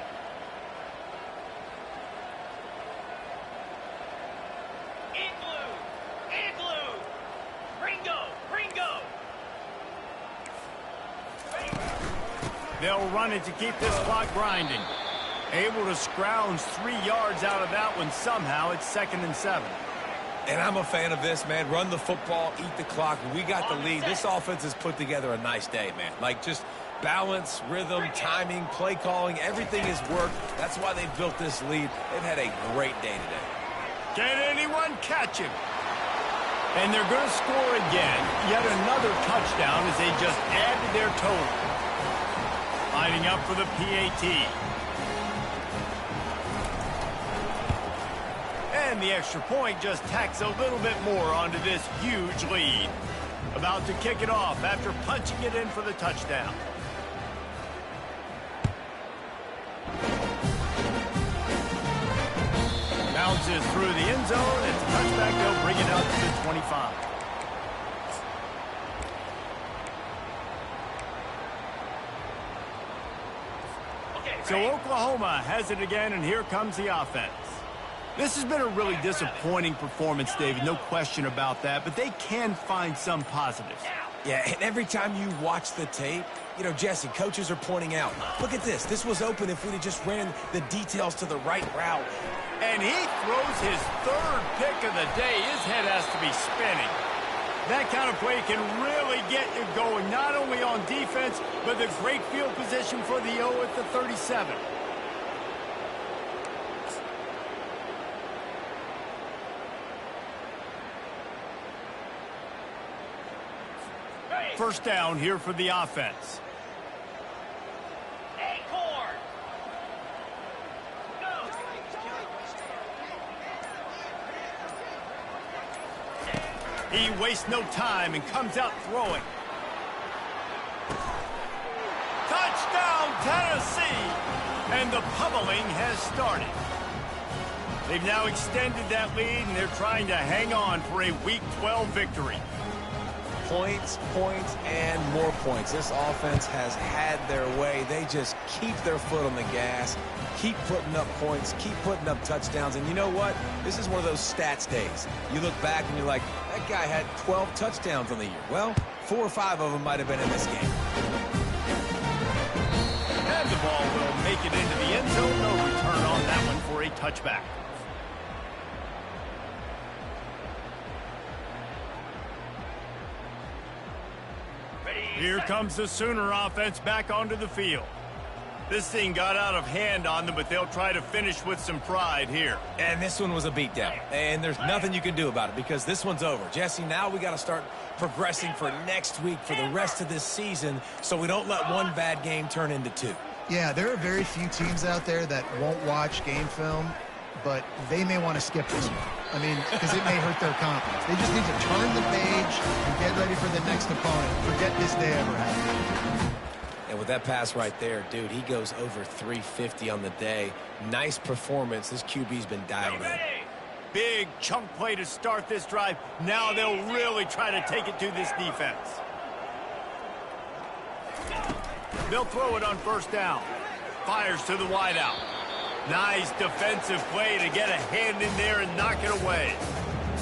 They'll run it to keep this clock grinding. Able to scrounge 3 yards out of that one somehow. It's 2nd and 7. And I'm a fan of this, man. Run the football, eat the clock. We got the lead. This offense has put together a nice day, man. Like, just balance, rhythm, timing, play calling, everything has worked. That's why they've built this lead. They've had a great day today. Can anyone catch him? And they're going to score again. Yet another touchdown as they just added their total. Lining up for the PAT. And the extra point just tacks a little bit more onto this huge lead. About to kick it off after punching it in for the touchdown. Bounces through the end zone. It's a touchback. They'll bring it out to the 25. So Oklahoma has it again, and here comes the offense. This has been a really disappointing performance, David, no question about that, but they can find some positives. Yeah, and every time you watch the tape, you know, Jesse, coaches are pointing out, look at this. This was open if we'd have just ran the details to the right route. And he throws his 3rd pick of the day. His head has to be spinning. That kind of play can really get you going, not only on defense, but the great field position for the O at the 37. First down here for the offense. Acorn. Go. He wastes no time and comes out throwing. Touchdown, Tennessee! And the pummeling has started. They've now extended that lead, and they're trying to hang on for a Week 12 victory. Points, points, and more points. This offense has had their way. They just keep their foot on the gas, keep putting up points, keep putting up touchdowns. And you know what? This is one of those stats days. You look back and you're like, that guy had 12 touchdowns on the year. Well, 4 or 5 of them might have been in this game. And the ball will make it into the end zone. No return on that one for a touchback. Here comes the Sooner offense back onto the field. This thing got out of hand on them, but they'll try to finish with some pride here. And this one was a beatdown. And there's nothing you can do about it because this one's over. Jesse, now we got to start progressing for next week for the rest of this season so we don't let one bad game turn into 2. Yeah, there are very few teams out there that won't watch game film, but they may want to skip this one. I mean, because it may hurt their confidence. They just need to turn the page and get ready for the next opponent. Forget this day ever happened. And with that pass right there, dude, he goes over 350 on the day. Nice performance. This QB's been dialed in. Big chunk play to start this drive. Now they'll really try to take it to this defense. They'll throw it on first down. Fires to the wideout. Nice defensive play to get a hand in there and knock it away.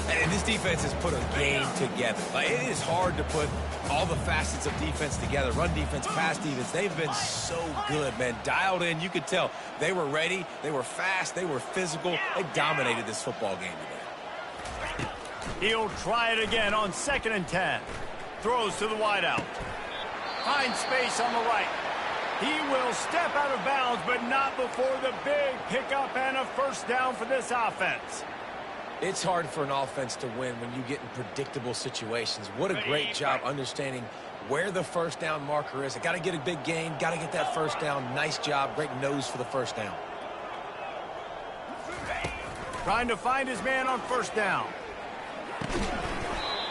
And this defense has put a game together. Like, it is hard to put all the facets of defense together. Run defense, pass defense. They've been so good, man. Dialed in. You could tell they were ready. They were fast. They were physical. They dominated this football game today. He'll try it again on 2nd and 10. Throws to the wideout. Finds space on the right. He will step out of bounds, but not before the big pickup and a first down for this offense. It's hard for an offense to win when you get in predictable situations. What a great job understanding where the first down marker is. I got to get a big gain, got to get that first down. Nice job, great nose for the first down. Trying to find his man on first down.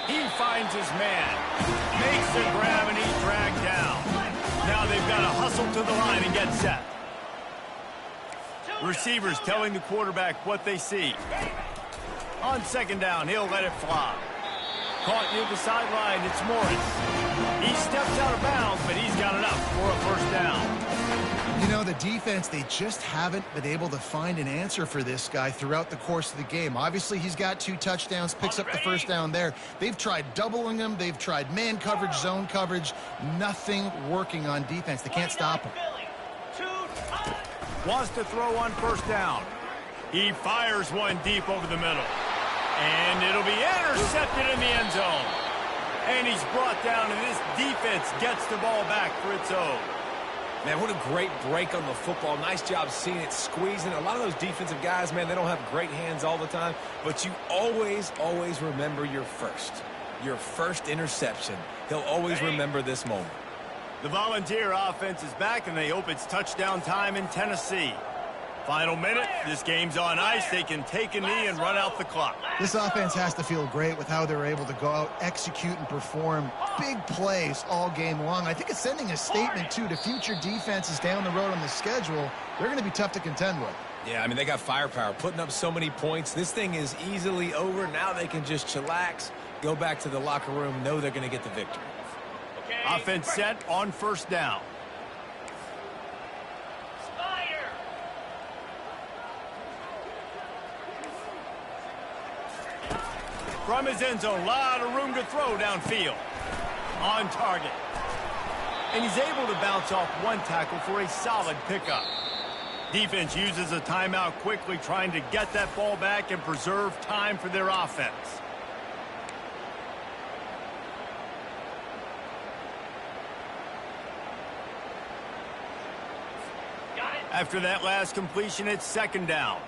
He finds his man. Makes the grab, and he's dragged down. Now they've got to hustle to the line and get set. Receivers telling the quarterback what they see. On 2nd down, he'll let it fly. Caught near the sideline, it's Morris. He steps out of bounds, but he's got enough for a first down. You know, the defense, they just haven't been able to find an answer for this guy throughout the course of the game. Obviously, he's got 2 touchdowns, picks up the first down there. They've tried doubling him. They've tried man coverage, zone coverage. Nothing working on defense. They can't stop him. Wants to throw on first down. He fires one deep over the middle. And it'll be intercepted in the end zone. And he's brought down, and this defense gets the ball back for its own. Man, what a great break on the football. Nice job seeing it squeezing. A lot of those defensive guys, man, they don't have great hands all the time. But you always, always remember your first interception. They'll always remember this moment. The Volunteer offense is back, and they hope it's touchdown time in Tennessee. Final minute. This game's on ice. They can take a knee and run out the clock. This offense has to feel great with how they're able to go out, execute, and perform big plays all game long. I think it's sending a statement, too, to future defenses down the road on the schedule. They're going to be tough to contend with. Yeah, I mean, they got firepower, putting up so many points. This thing is easily over. Now they can just chillax, go back to the locker room, know they're going to get the victory. Offense set on first down. From his end zone, a lot of room to throw downfield. On target. And he's able to bounce off one tackle for a solid pickup. Defense uses a timeout quickly, trying to get that ball back and preserve time for their offense. After that last completion, it's second down.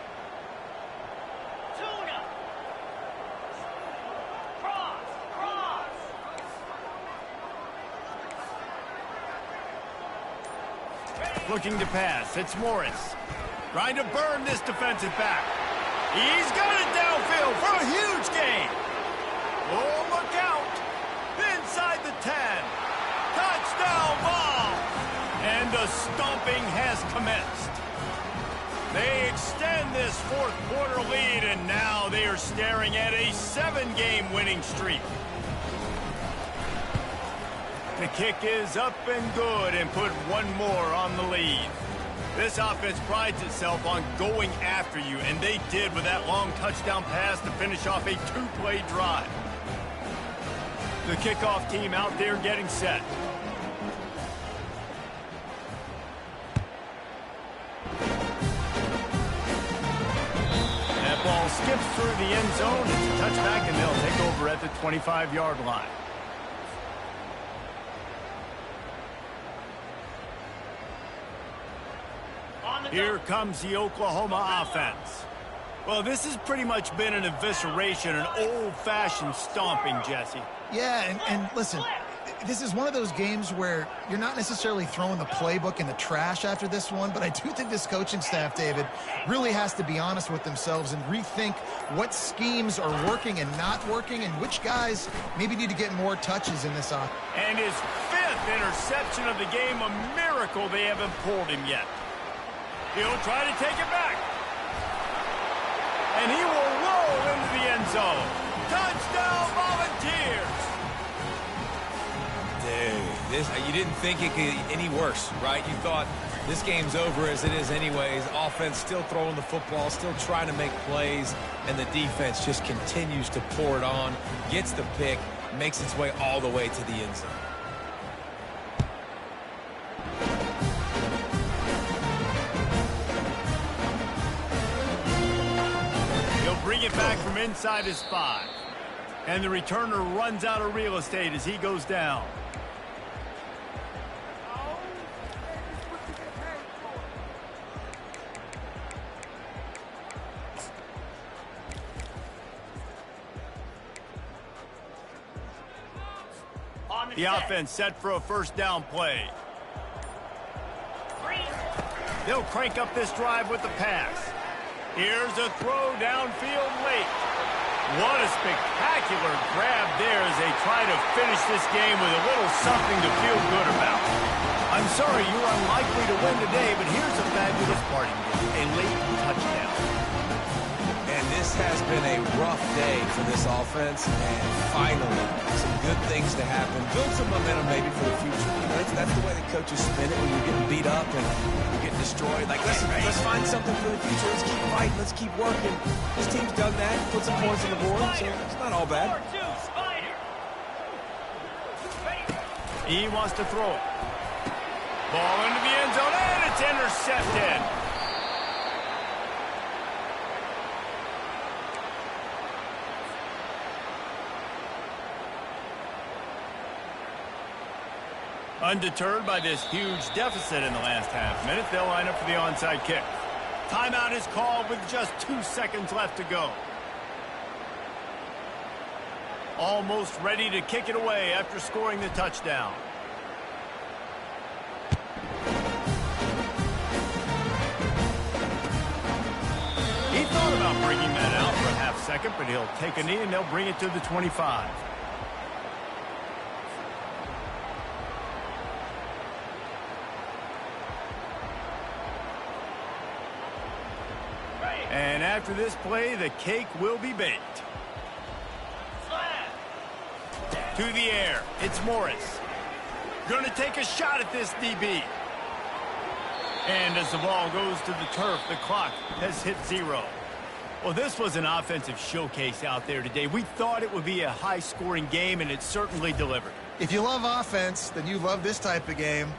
Looking to pass. It's Morris. Trying to burn this defensive back. He's got it downfield for a huge gain. Oh, look out. Inside the 10. Touchdown ball. And the stomping has commenced. They extend this fourth quarter lead, and now they are staring at a 7-game winning streak. The kick is up and good and put one more on the lead. This offense prides itself on going after you, and they did with that long touchdown pass to finish off a 2-play drive. The kickoff team out there getting set. That ball skips through the end zone. It's a touchback, and they'll take over at the 25-yard line. Here comes the Oklahoma offense. Well, this has pretty much been an evisceration, an old-fashioned stomping, Jesse. Yeah, and listen, this is one of those games where you're not necessarily throwing the playbook in the trash after this one, but I do think this coaching staff, David, really has to be honest with themselves and rethink what schemes are working and not working and which guys maybe need to get more touches in this offense. And his 5th interception of the game, a miracle they haven't pulled him yet. He'll try to take it back. And he will roll into the end zone. Touchdown, Volunteers! Dude, you didn't think it could get any worse, right? You thought this game's over as it is anyways. Offense still throwing the football, still trying to make plays, and the defense just continues to pour it on, gets the pick, makes its way all the way to the end zone. Bring it back from inside his 5. And the returner runs out of real estate as he goes down. The offense set for a first down play. They'll crank up this drive with the pass. Here's a throw downfield late. What a spectacular grab there as they try to finish this game with a little something to feel good about. I'm sorry you're unlikely to win today, but here's a fabulous parting gift, a late touchdown. And this This has been a rough day for this offense, and finally, some good things to happen. Build some momentum maybe for the future. You know, that's the way the coaches spin it when you're getting beat up and you're getting destroyed. Like, let's find something for the future. Let's keep fighting. Let's keep working. This team's done that, put some points on the board, so it's not all bad. 4-2, Spider. He wants to throw it. Ball into the end zone, and it's intercepted. Undeterred by this huge deficit in the last half minute, they'll line up for the onside kick. Timeout is called with just 2 seconds left to go. Almost ready to kick it away after scoring the touchdown. He thought about bringing that out for a half second, but he'll take a knee and they'll bring it to the 25. And after this play, the cake will be baked. To the air, it's Morris. Going to take a shot at this DB. And as the ball goes to the turf, the clock has hit 0. Well, this was an offensive showcase out there today. We thought it would be a high-scoring game, and it certainly delivered. If you love offense, then you love this type of game.